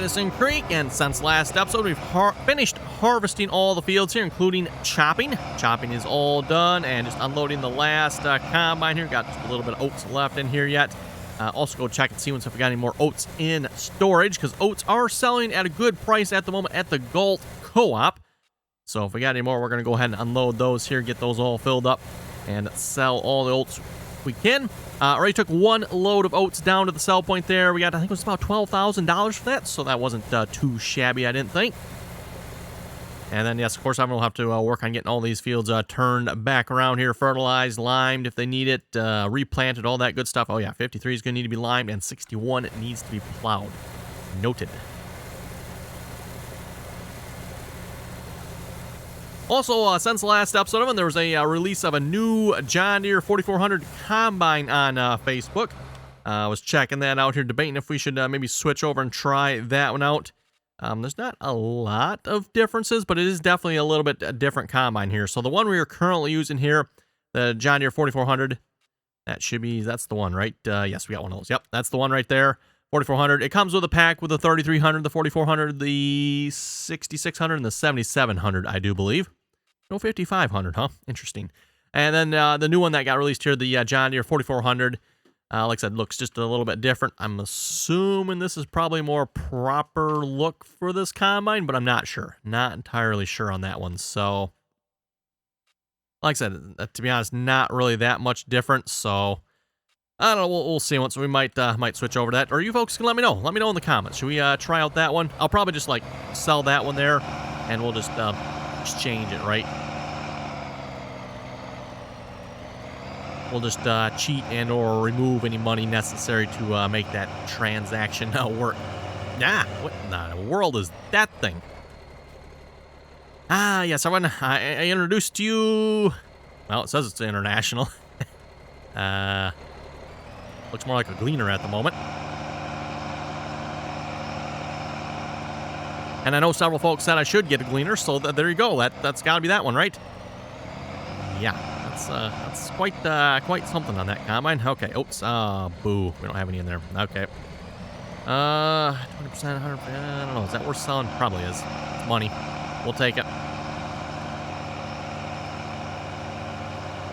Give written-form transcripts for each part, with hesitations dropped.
Medicine Creek, and since last episode, we've finished harvesting all the fields here, including chopping. Chopping is all done, and just unloading the last combine here. Got just a little bit of oats left in here yet. Also go check and see if we got any more oats in storage, because oats are selling at a good price at the moment at the Galt Co-op. So if we got any more, we're going to go ahead and unload those here, get those all filled up, and sell all the oats we can. Already took one load of oats down to the sell point there. We got, I think it was about $12,000 for that, so that wasn't too shabby, I didn't think. And then, yes, of course, everyone will have to work on getting all these fields turned back around here, fertilized, limed if they need it, replanted, all that good stuff. Oh, yeah, 53 is going to need to be limed, and 61 needs to be plowed. Noted. Also, since the last episode, there was a release of a new John Deere 4400 combine on Facebook. I was checking that out here, debating if we should maybe switch over and try that one out. There's not a lot of differences, but it is definitely a little bit a different combine here. So the one we are currently using here, the John Deere 4400, that's the one, right? Yes, we got one of those. Yep, that's the one right there. 4400. It comes with a pack with the 3300, the 4400, the 6600, and the 7700, I do believe. No 5500, huh? Interesting. And then the new one that got released here, the John Deere 4400, like I said, looks just a little bit different. I'm assuming this is probably a more proper look for this combine, but I'm not sure. Not entirely sure on that one. So, like I said, to be honest, not really that much different. So, I don't know. We'll see once we might switch over to that. Or you folks can let me know. Let me know in the comments. Should we try out that one? I'll probably just sell that one there, and we'll just exchange it, right? We'll just cheat and or remove any money necessary to make that transaction work. What in the world is that thing? Yes, I introduced you. Well, it says it's international. Looks more like a gleaner at the moment. And I know several folks said I should get a gleaner, so there you go. That's got to be that one, right? Yeah, that's quite something on that combine. Okay, oops, boo, we don't have any in there. Okay. 20%, 100%, I don't know, is that worth selling? Probably is. It's money. We'll take it.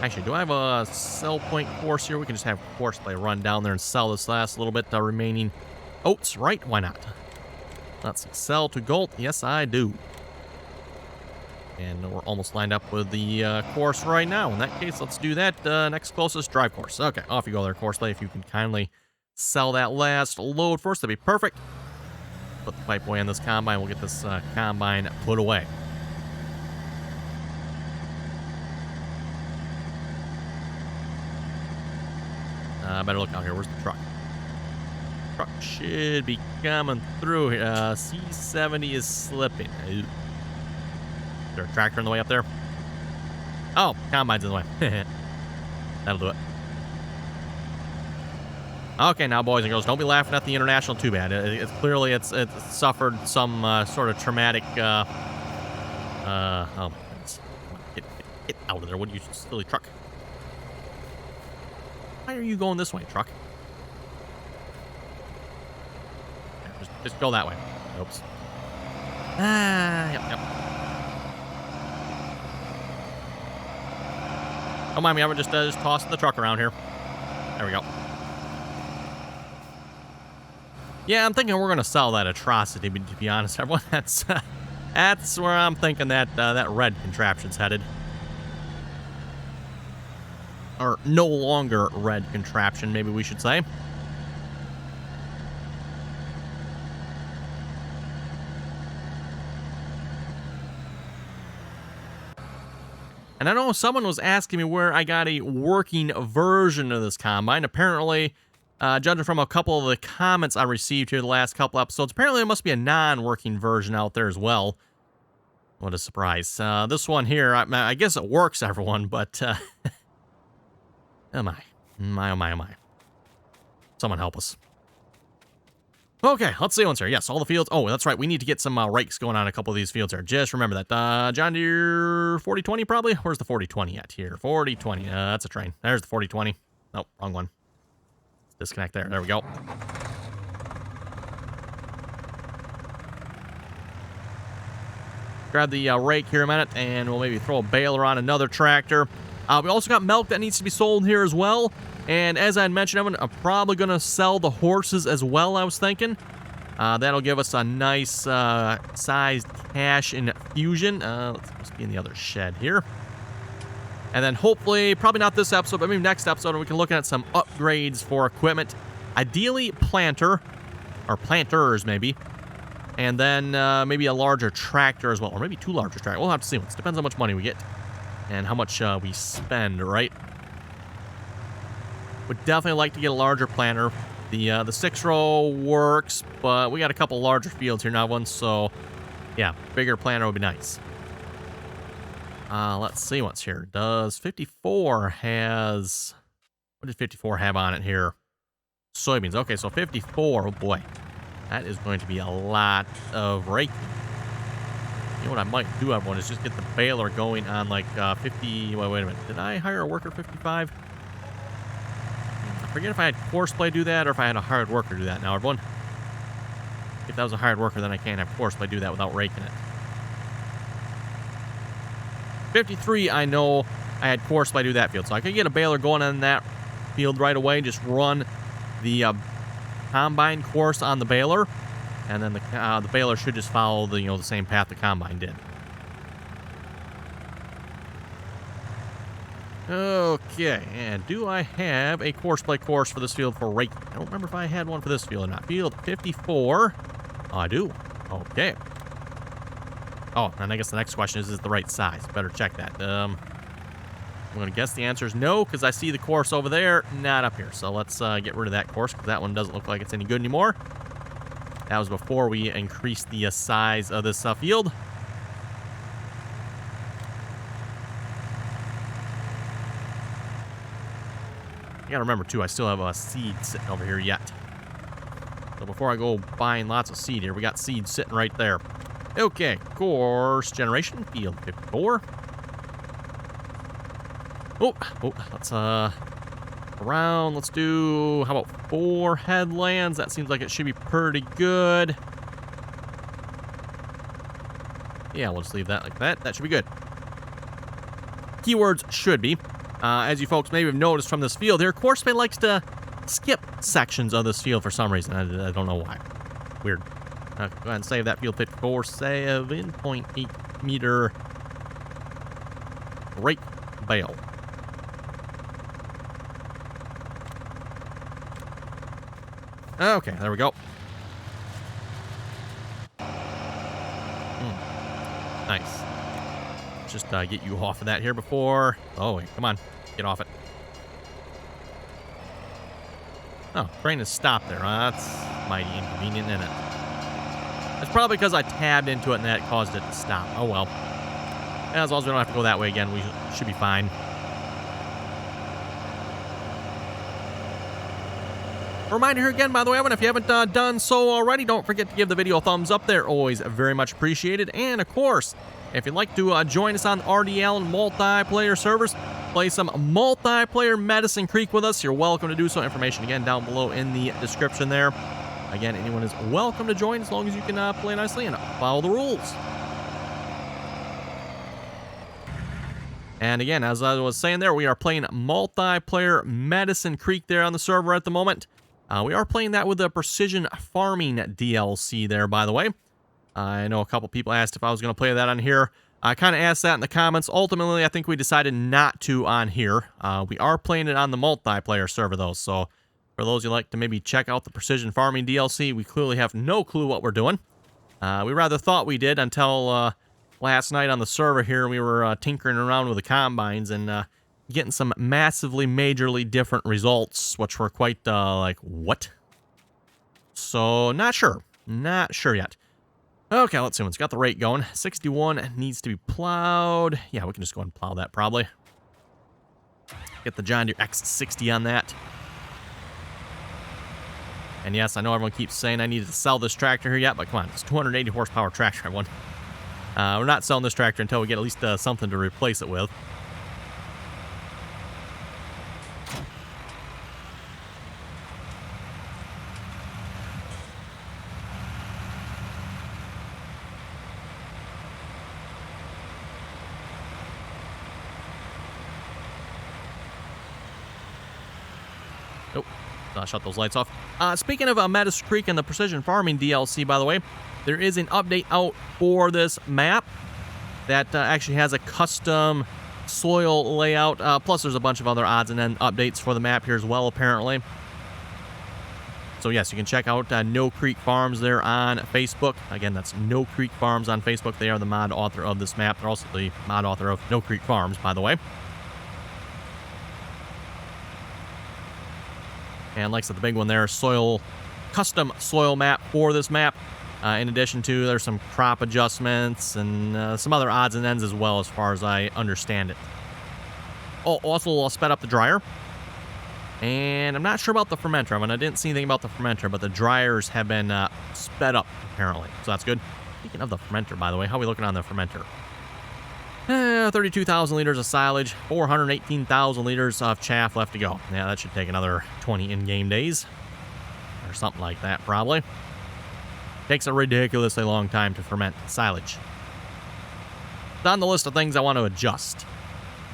Actually, do I have a sell point course here? We can just have course play run down there and sell this last little bit remaining oats, right? Why not? Let's see. Sell to Galt. Yes, I do. And we're almost lined up with the course right now. In that case, let's do that. Next closest drive course. Okay, off you go there, course play. If you can kindly sell that last load first, that'd be perfect. Put the pipe away on this combine. We'll get this combine put away. Better look out here. Where's the truck? Truck should be coming through here. C70 is slipping. Is there a tractor in the way up there? Oh, combine's in the way. That'll do it. Okay, now, boys and girls, don't be laughing at the international too bad. It's clearly it's suffered some sort of traumatic. Oh my goodness! Get out of there! What are you, silly truck? Why are you going this way, truck? Just go that way. Oops. Yep. Don't mind me, I'm just tossing the truck around here. There we go. Yeah, I'm thinking we're going to sell that atrocity, to be honest, everyone. That's where I'm thinking that red contraption's headed. Or no longer red contraption, maybe we should say. And I know someone was asking me where I got a working version of this combine. Apparently, judging from a couple of the comments I received here the last couple episodes, apparently there must be a non-working version out there as well. What a surprise. This one here, I guess it works, everyone, but... oh my. Someone help us. Okay, let's see what's here. Yes, all the fields. Oh, that's right. We need to get some rakes going on a couple of these fields here. Just remember that. John Deere 4020 probably? Where's the 4020 at here? 4020. That's a train. There's the 4020. Nope, wrong one. Let's disconnect there. There we go. grab the rake here a minute, and we'll maybe throw a baler on another tractor. We also got milk that needs to be sold here as well. And as I mentioned, I'm probably going to sell the horses as well, I was thinking. That'll give us a nice sized cash infusion. Let's be in the other shed here. And then hopefully, probably not this episode, but maybe next episode, we can look at some upgrades for equipment. Ideally, planter, or planters maybe. And then maybe a larger tractor as well, or maybe 2 larger tractors. We'll have to see. It depends how much money we get and how much we spend, right? Would definitely like to get a larger planter. The 6-row works, but we got a couple larger fields here now, so yeah, bigger planter would be nice. Let's see what's here. Does 54 has... What did 54 have on it here? Soybeans. Okay, so 54, oh boy. That is going to be a lot of raking. You know what I might do, everyone, is just get the baler going on like 50... Wait a minute. Did I hire a worker 55? I forget if I had Courseplay do that or if I had a hired worker do that. Now, everyone, if that was a hired worker, then I can't have Courseplay do that without raking it. 53, I know I had Courseplay do that field. So I could get a baler going on that field right away. Just run the combine course on the baler. And then the baler should just follow the same path the combine did. Okay, and do I have a Courseplay course for this field for raking? I don't remember if I had one for this field or not. Field 54. Oh, I do. Okay. Oh, and I guess the next question is it the right size? Better check that. I'm going to guess the answer is no, because I see the course over there, not up here. So let's get rid of that course, because that one doesn't look like it's any good anymore. That was before we increased the size of this field. You gotta remember, too, I still have a seed sitting over here yet. So before I go buying lots of seed here, we got seed sitting right there. Okay, course generation, field 54. Oh, let's, around, let's do, how about 4 headlands? That seems like it should be pretty good. Yeah, we'll just leave that like that. That should be good. Keywords should be. As you folks maybe have noticed from this field here, Courseplay likes to skip sections of this field for some reason. I don't know why. Weird. Go ahead and save that field 54. 7.8 meter rake bale. Okay, there we go. Nice. Just get you off of that here before... Oh, wait, come on. Get off it. Oh, train has stopped there. That's mighty inconvenient, isn't it? That's probably because I tabbed into it and that caused it to stop. Oh, well. As long as we don't have to go that way again, we should be fine. Reminder here again, by the way, everyone, if you haven't done so already, don't forget to give the video a thumbs up there. Always very much appreciated. And, of course, if you'd like to join us on RDAllen multiplayer servers, play some multiplayer Medicine Creek with us, you're welcome to do so. Information, again, down below in the description there. Again, anyone is welcome to join as long as you can play nicely and follow the rules. And again, as I was saying there, we are playing multiplayer Medicine Creek there on the server at the moment. We are playing that with the Precision Farming DLC there, by the way. I know a couple people asked if I was going to play that on here. I kind of asked that in the comments. Ultimately, I think we decided not to on here. We are playing it on the multiplayer server, though. So for those who like to maybe check out the Precision Farming DLC, we clearly have no clue what we're doing. We rather thought we did until last night on the server here. We were tinkering around with the combines and getting some massively, majorly different results, which were quite like, what? So not sure. Not sure yet. Okay, let's see. It's got the rate going. 61 needs to be plowed. Yeah, we can just go ahead and plow that probably. Get the John Deere X60 on that. And yes, I know everyone keeps saying I needed to sell this tractor here yet, but come on, it's a 280 horsepower tractor, everyone. We're not selling this tractor until we get at least something to replace it with. shut those lights off. Speaking of Meadows Creek and the Precision Farming DLC, by the way, there is an update out for this map that actually has a custom soil layout. Plus, there's a bunch of other odds and end updates for the map here as well, apparently. So, yes, you can check out No Creek Farms there on Facebook. Again, that's No Creek Farms on Facebook. They are the mod author of this map. They're also the mod author of No Creek Farms, by the way. And like I said, the big one there, custom soil map for this map. In addition to, there's some crop adjustments and some other odds and ends as well, as far as I understand it. Oh, also, I'll sped up the dryer. And I'm not sure about the fermenter. I mean, I didn't see anything about the fermenter, but the dryers have been sped up, apparently. So that's good. Speaking of the fermenter, by the way, how are we looking on the fermenter? 32,000 liters of silage, 418,000 liters of chaff left to go. Yeah, that should take another 20 in-game days. Or something like that, probably. Takes a ridiculously long time to ferment silage. It's on the list of things I want to adjust.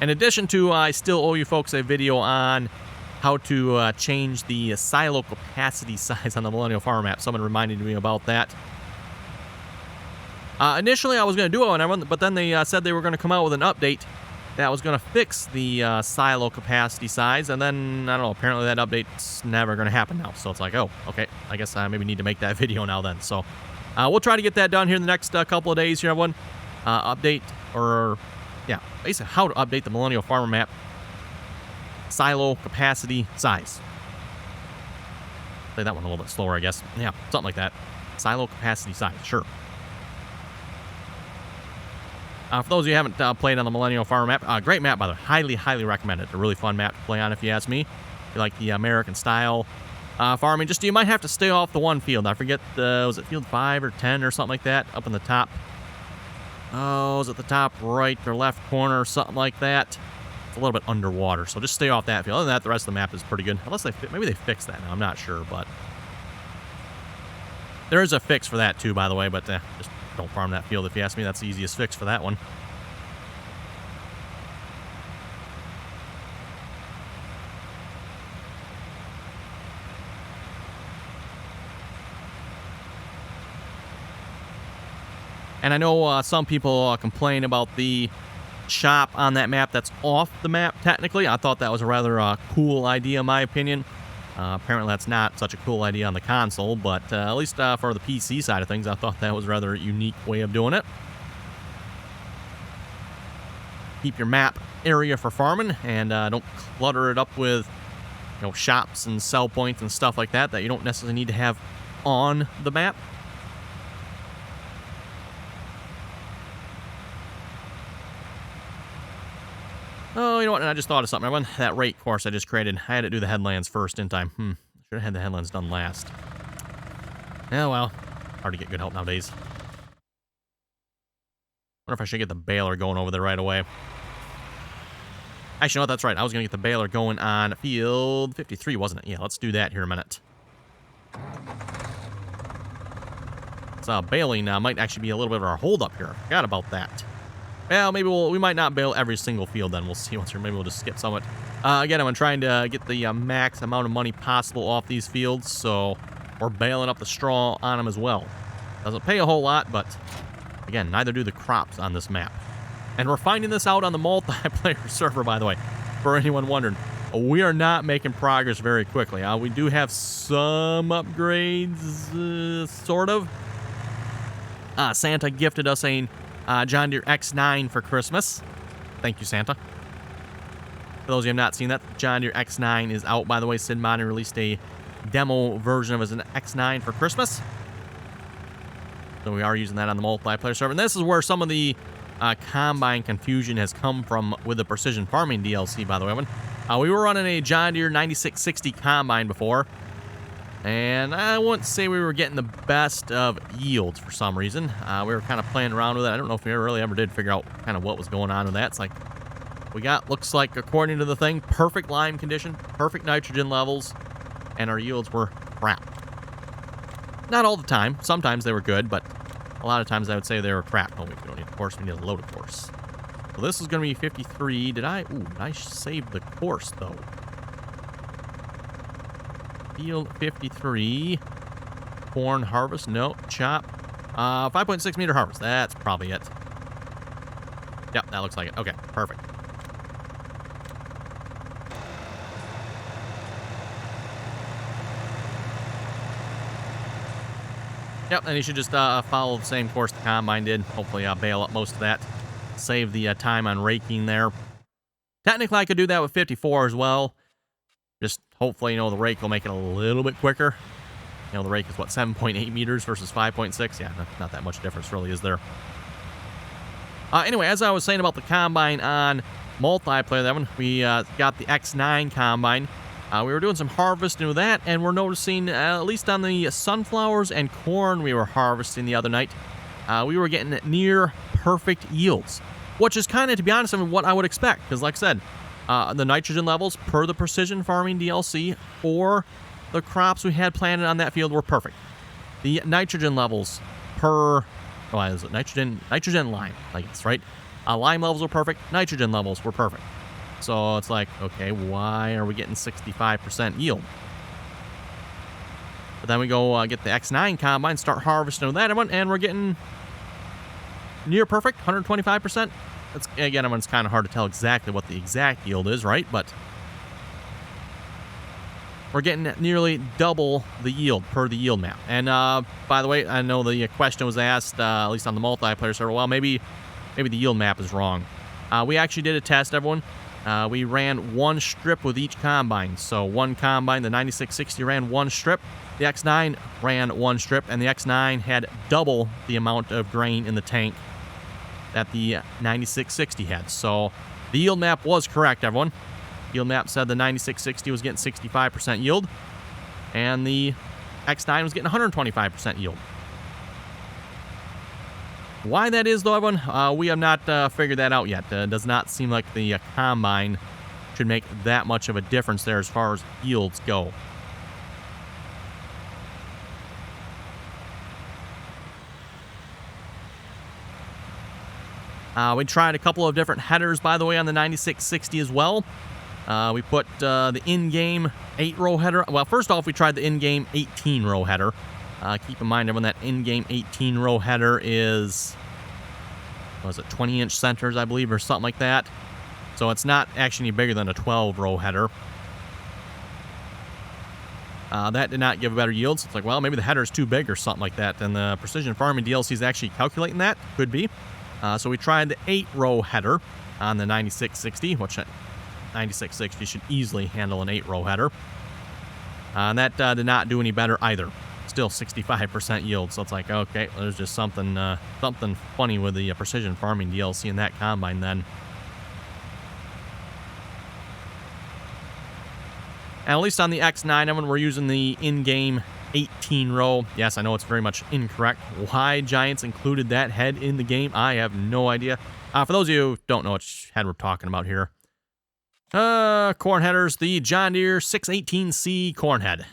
In addition to, I still owe you folks a video on how to change the silo capacity size on the Millennial Farmer map. Someone reminded me about that. Initially, I was going to do it, but then they said they were going to come out with an update that was going to fix the silo capacity size, and then, I don't know, apparently that update's never going to happen now. So it's like, oh, okay, I guess I maybe need to make that video now then. So we'll try to get that done here in the next couple of days here, everyone. Update, or, yeah, basically how to update the Millennial Farmer map silo capacity size. Say that one a little bit slower, I guess. Yeah, something like that. Silo capacity size, sure. For those of you who haven't played on the Millennial Farmer map, great map, by the way. Highly, highly recommend it. A really fun map to play on, if you ask me. If you like the American style farming, just you might have to stay off the one field. I forget, was it field 5 or 10 or something like that? Up in the top. Oh, was it the top right or left corner or something like that? It's a little bit underwater, so just stay off that field. Other than that, the rest of the map is pretty good. Unless maybe they fixed that now. I'm not sure, but there is a fix for that too, by the way. But just don't farm that field, if you ask me. That's the easiest fix for that one. And I know some people complain about the shop on that map that's off the map, technically. I thought that was a rather cool idea, in my opinion. Apparently that's not such a cool idea on the console, but at least for the PC side of things, I thought that was a rather unique way of doing it. Keep your map area for farming, and don't clutter it up with, you know, shops and sell points and stuff like that you don't necessarily need to have on the map. Oh, you know what? And I just thought of something. I went that rate course I just created. I had to do the headlands first, didn't I? Should have had the headlands done last. Yeah, well, hard to get good help nowadays. Wonder if I should get the baler going over there right away. Actually, no, that's right. I was going to get the baler going on field 53, wasn't it? Yeah, let's do that here in a minute. So, baling might actually be a little bit of our hold-up here. Forgot about that. Well, maybe we might not bale every single field then. We'll see once here. Maybe we'll just skip some of it. Again, I'm trying to get the max amount of money possible off these fields, so we're baling up the straw on them as well. Doesn't pay a whole lot, but again, neither do the crops on this map. And we're finding this out on the multiplayer server, by the way, for anyone wondering. We are not making progress very quickly. We do have some upgrades, sort of. Santa gifted us a John Deere X9 for Christmas. Thank you, Santa. For those of you who have not seen that, John Deere X9 is out, by the way. Sid Modern released a demo version of his X9 for Christmas. So we are using that on the multiplayer server. And this is where some of the combine confusion has come from with the Precision Farming DLC, by the way. We were running a John Deere 9660 combine before, and I wouldn't say we were getting the best of yields for some reason. We were kind of playing around with it. I don't know if we really ever did figure out kind of what was going on with that. It's like, we got, looks like, according to the thing, perfect lime condition, perfect nitrogen levels, and our yields were crap. Not all the time. Sometimes they were good, but a lot of times I would say they were crap. Oh, we don't need a course. We need a loaded course. So this is going to be 53. Did I save the course, though? Field 53. Corn harvest. No. Chop. 5.6 meter harvest. That's probably it. Yep, that looks like it. Okay, perfect. Yep, and you should just follow the same course the Combine did. Hopefully bail up most of that. Save the time on raking there. Technically, I could do that with 54 as well. Just hopefully, the rake will make it a little bit quicker. The rake is, what, 7.8 meters versus 5.6? Yeah, not that much difference really, is there? Anyway, as I was saying about the Combine on multiplayer, that one, we got the X9 Combine. We were doing some harvesting with that, and we're noticing, at least on the sunflowers and corn we were harvesting the other night, we were getting near perfect yields, which is kind of, to be honest, what I would expect. Because, like I said, the nitrogen levels per the Precision Farming DLC for the crops we had planted on that field were perfect. The nitrogen levels per, is it nitrogen lime, I guess, right? Lime levels were perfect. Nitrogen levels were perfect. So it's like, okay, why are we getting 65% yield? But then we go get the X9 Combine, start harvesting with that one, and we're getting near perfect, 125%. That's, again, it's kind of hard to tell exactly what the exact yield is, right? But we're getting nearly double the yield per the yield map. And by the way, I know the question was asked, at least on the multiplayer server, well, maybe the yield map is wrong. We actually did a test, everyone. We ran one strip with each Combine. So one Combine, the 9660, ran one strip. The X9 ran one strip, and the X9 had double the amount of grain in the tank that the 9660 had. So the yield map was correct, everyone. Yield map said the 9660 was getting 65% yield, and the X9 was getting 125% yield. Why that is, though, everyone, we have not figured that out yet. Does not seem like the Combine should make that much of a difference there as far as yields go. We tried a couple of different headers, by the way, on the 9660 as well. We put the in-game 8-row header. Well, first off, we tried the in-game 18-row header. Keep in mind, everyone, that in-game 18-row header is, what was it, 20-inch centers, I believe, or something like that. So it's not actually any bigger than a 12-row header. That did not give a better yield. So it's like, well, maybe the header is too big or something like that. And the Precision Farming DLC is actually calculating that. Could be. So we tried the 8-row header on the 9660, which 9660 should easily handle an 8-row header. And that did not do any better either. Still 65% yield. So it's like, okay, there's just something funny with the Precision Farming DLC in that Combine then. And at least on the X9, when we're using the in-game 18-row. Yes, I know it's very much incorrect. Why Giants included that head in the game, I have no idea. For those of you who don't know which head we're talking about here. Corn headers, the John Deere 618C corn head.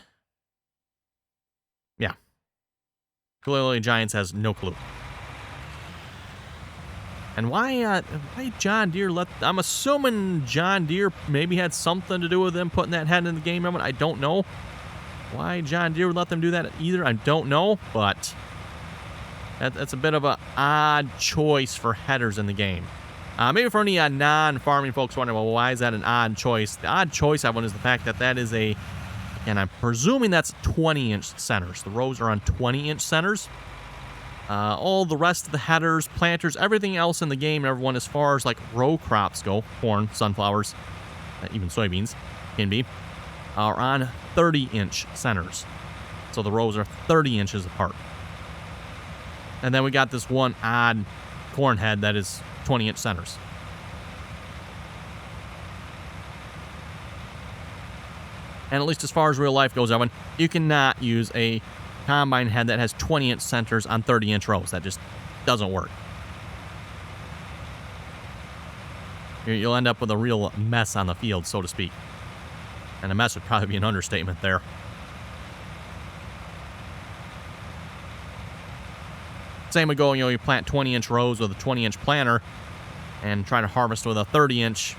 Yeah. Clearly Giants has no clue. And why John Deere I'm assuming John Deere maybe had something to do with them putting that head in the game. I don't know. Why John Deere would let them do that either, I don't know, but that's a bit of an odd choice for headers in the game. Maybe for any non-farming folks wondering, well, why is that an odd choice? The odd choice I want is the fact that is and I'm presuming that's 20-inch centers. The rows are on 20-inch centers. All the rest of the headers, planters, everything else in the game, everyone, as far as like row crops go, corn, sunflowers, even soybeans can be, are on 30-inch centers. So the rows are 30 inches apart. And then we got this one odd corn head that is 20-inch centers. And at least as far as real life goes, Evan, you cannot use a combine head that has 20-inch centers on 30-inch rows. That just doesn't work. You'll end up with a real mess on the field, so to speak. And a mess would probably be an understatement there. Same would go, you plant 20-inch rows with a 20-inch planter and try to harvest with a 30-inch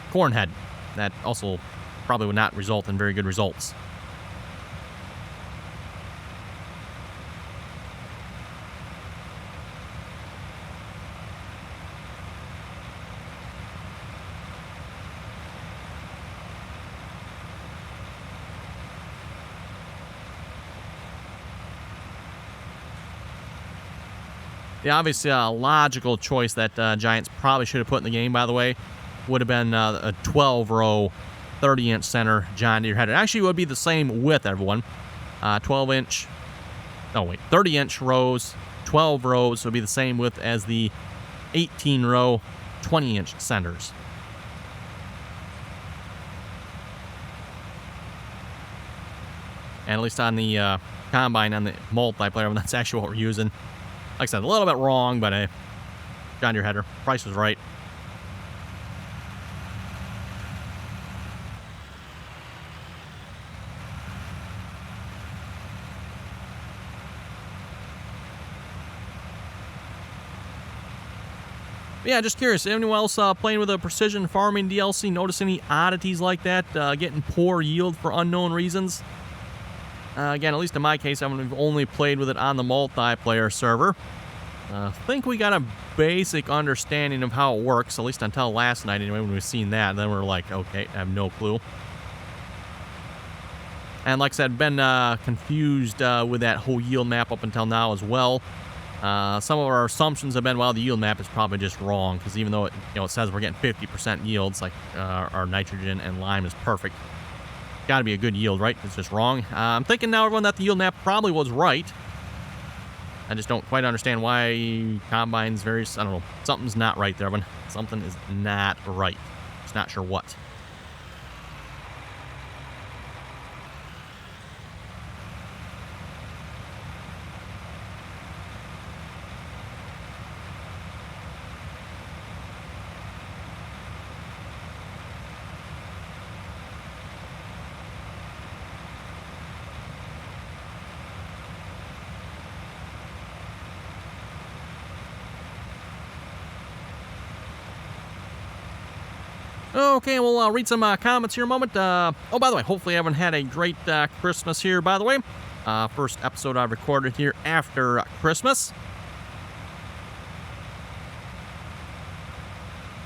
corn head. That also probably would not result in very good results. The obvious logical choice that Giants probably should have put in the game, by the way, would have been a 12-row, 30-inch center John Deere header. Actually, it would be the same width, everyone. 12-inch, no wait, 30-inch rows, 12 rows would be the same width as the 18-row, 20-inch centers. And at least on the combine, on the multiplayer, that's actually what we're using. Like I said, a little bit wrong, but John Deere header. Price was right. Yeah, just curious. Anyone else playing with a precision farming DLC notice any oddities like that? Getting poor yield for unknown reasons? Again, at least in my case, I've only played with it on the multiplayer server. I think we got a basic understanding of how it works, at least until last night anyway, when we've seen that. Then we're like, okay, I have no clue. And like I said, been confused with that whole yield map up until now as well. Some of our assumptions have been, well, the yield map is probably just wrong, because even though it says we're getting 50% yields, like our nitrogen and lime is perfect. Got to be a good yield, right? It's just wrong. I'm thinking now, everyone, that the yield map probably was right. I just don't quite understand why combines I don't know, something's not right there, everyone. Something is not right. Just not sure what. Okay, we'll read some comments here in a moment. Oh, by the way, hopefully everyone had a great Christmas here, by the way. First episode I recorded here after Christmas.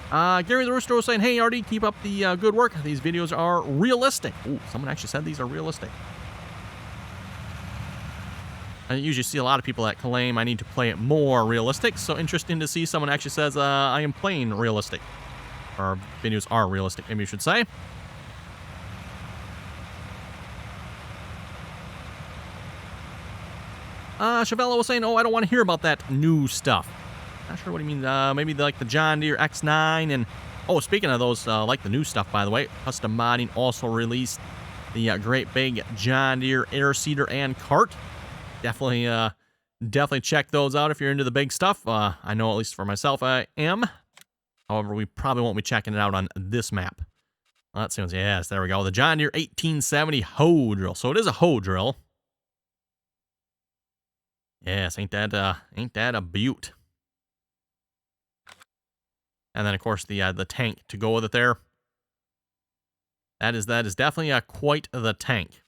Gary the Rooster was saying, hey, RD, keep up the good work. These videos are realistic. Ooh, someone actually said these are realistic. I usually see a lot of people that claim I need to play it more realistic, so interesting to see someone actually says I am playing realistic. Or videos are realistic, maybe you should say. Chavella was saying, oh, I don't want to hear about that new stuff. Not sure what he means. Maybe like the John Deere X9 and... Oh, speaking of those, like the new stuff, by the way, Custom Modding also released the great big John Deere air seeder and cart. Definitely check those out if you're into the big stuff. I know, at least for myself, I am. However, we probably won't be checking it out on this map. Well, that sounds, yes, there we go. The John Deere 1870 hoe drill. So it is a hoe drill. Yes, ain't that a beaut? And then, of course, the tank to go with it there. That is definitely quite the tank.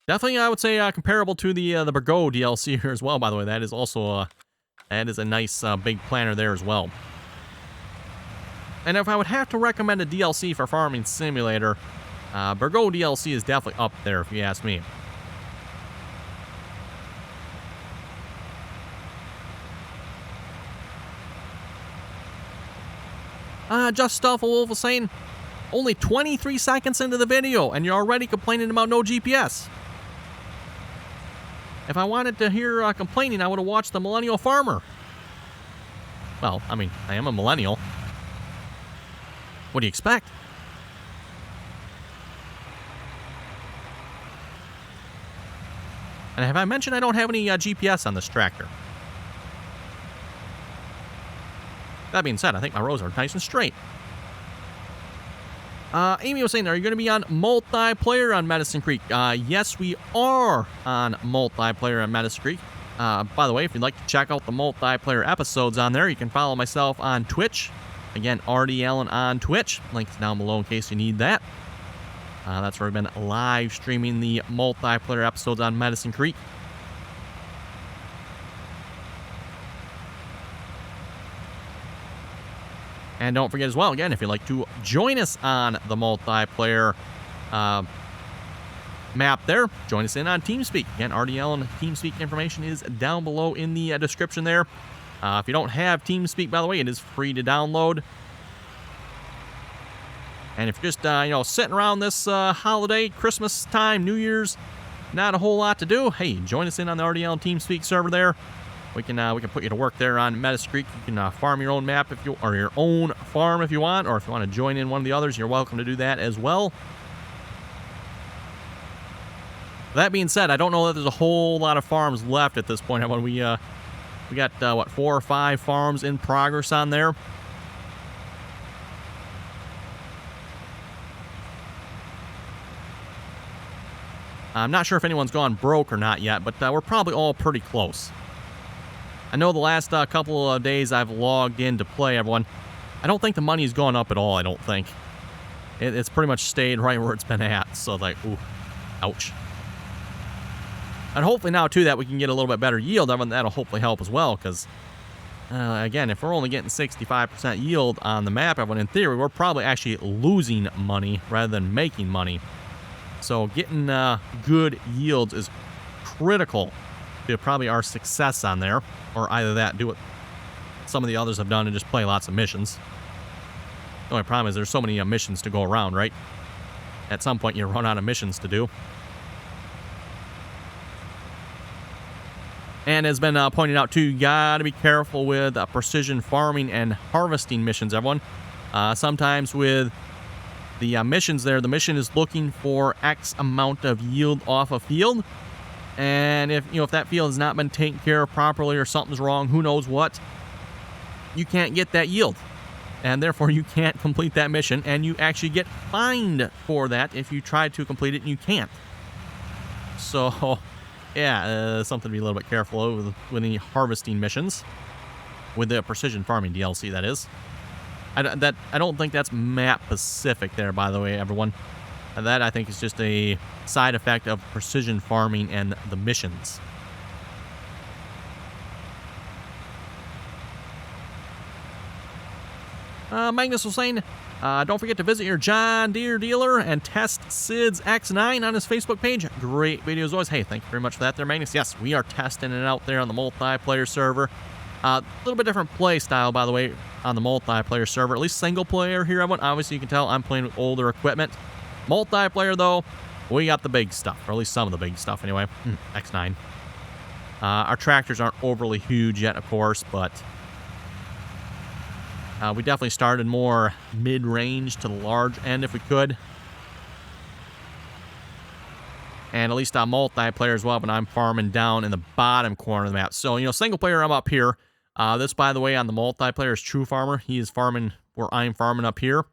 Definitely, I would say comparable to the Burgo DLC here as well. By the way, that is also that is a nice big planter there as well. And if I would have to recommend a DLC for Farming Simulator, Burgo DLC is definitely up there, if you ask me. Just Stuff Wolf was saying, only 23 seconds into the video, and you're already complaining about no GPS. If I wanted to hear complaining, I would have watched The Millennial Farmer. Well, I mean, I am a millennial. What do you expect? And have I mentioned I don't have any GPS on this tractor? That being said, I think my rows are nice and straight. Amy was saying, are you going to be on multiplayer on Medicine Creek? Yes, we are on multiplayer on Medicine Creek. By the way, if you'd like to check out the multiplayer episodes on there, you can follow myself on Twitch. Again, RDAllen on Twitch. Links down below in case you need that. That's where we've been live streaming the multiplayer episodes on Medicine Creek. And don't forget as well, again, if you'd like to join us on the multiplayer map there, join us in on TeamSpeak. Again, RDAllen TeamSpeak information is down below in the description there. If you don't have TeamSpeak, by the way, it is free to download. And if you're just, sitting around this holiday, Christmas time, New Year's, not a whole lot to do, hey, join us in on the RDAllen TeamSpeak server there. We can put you to work there on Metis Creek. You can farm your own map or your own farm if you want, or if you want to join in one of the others, you're welcome to do that as well. That being said, I don't know that there's a whole lot of farms left at this point. We got, 4 or 5 farms in progress on there. I'm not sure if anyone's gone broke or not yet, but we're probably all pretty close. I know the last couple of days I've logged in to play, everyone. I don't think the money's gone up at all, I don't think. It's pretty much stayed right where it's been at, so like, ooh, ouch. And hopefully now, too, that we can get a little bit better yield, everyone, that'll hopefully help as well, because, again, if we're only getting 65% yield on the map, everyone, in theory, we're probably actually losing money rather than making money. So getting good yields is critical to probably our success on there, or either that, do what some of the others have done and just play lots of missions. The only problem is there's so many missions to go around, right? At some point you run out of missions to do. And as been pointed out too, you gotta be careful with precision farming and harvesting missions, everyone. Sometimes with the missions there, the mission is looking for X amount of yield off a field. And if that field has not been taken care of properly or something's wrong, who knows what, you can't get that yield. And therefore you can't complete that mission, and you actually get fined for that if you try to complete it and you can't. So, yeah, something to be a little bit careful of with any harvesting missions. With the precision farming DLC, that is. I don't think that's map specific there, by the way, everyone. That, I think, is just a side effect of precision farming and the missions. Magnus was saying, don't forget to visit your John Deere dealer and test Sid's X9 on his Facebook page. Great video as always. Hey, thank you very much for that there, Magnus. Yes, we are testing it out there on the multiplayer server. A little bit different play style, by the way, on the multiplayer server. At least single player here, everyone. Obviously, you can tell I'm playing with older equipment. Multiplayer, though, we got the big stuff, or at least some of the big stuff, anyway. X9. Our tractors aren't overly huge yet, of course, but we definitely started more mid-range to the large end if we could. And at least on multiplayer as well, but I'm farming down in the bottom corner of the map. So, single player, I'm up here. This, by the way, on the multiplayer is True Farmer. He is farming where I'm farming up here.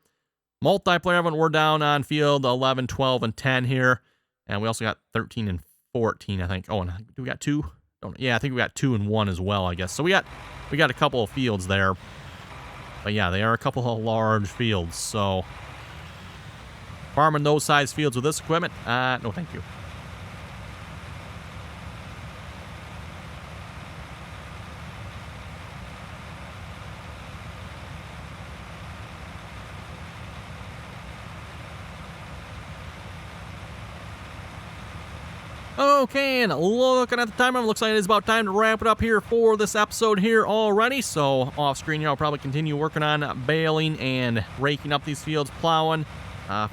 Multiplayer, we're down on field 11, 12, and 10 here. And we also got 13 and 14, I think. Oh, and do we got 2? Yeah, I think we got 2 and 1 as well, I guess. So we got a couple of fields there. But yeah, they are a couple of large fields. So farming those size fields with this equipment, no thank you. Okay, and looking at the timer, it looks like it is about time to wrap it up here for this episode here already. So off screen here, I'll probably continue working on baling and raking up these fields, plowing.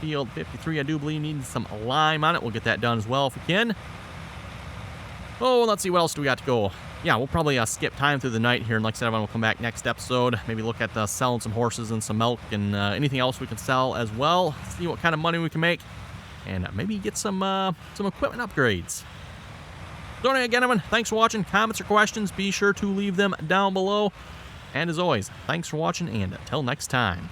Field 53, I do believe, needs some lime on it. We'll get that done as well if we can. Oh, let's see, what else do we got to go? Yeah, we'll probably skip time through the night here, and like I said, we'll come back next episode. Maybe look at selling some horses and some milk and anything else we can sell as well. See what kind of money we can make. And maybe get some equipment upgrades. So anyway, again, everyone, thanks for watching. Comments or questions, be sure to leave them down below. And as always, thanks for watching, and until next time.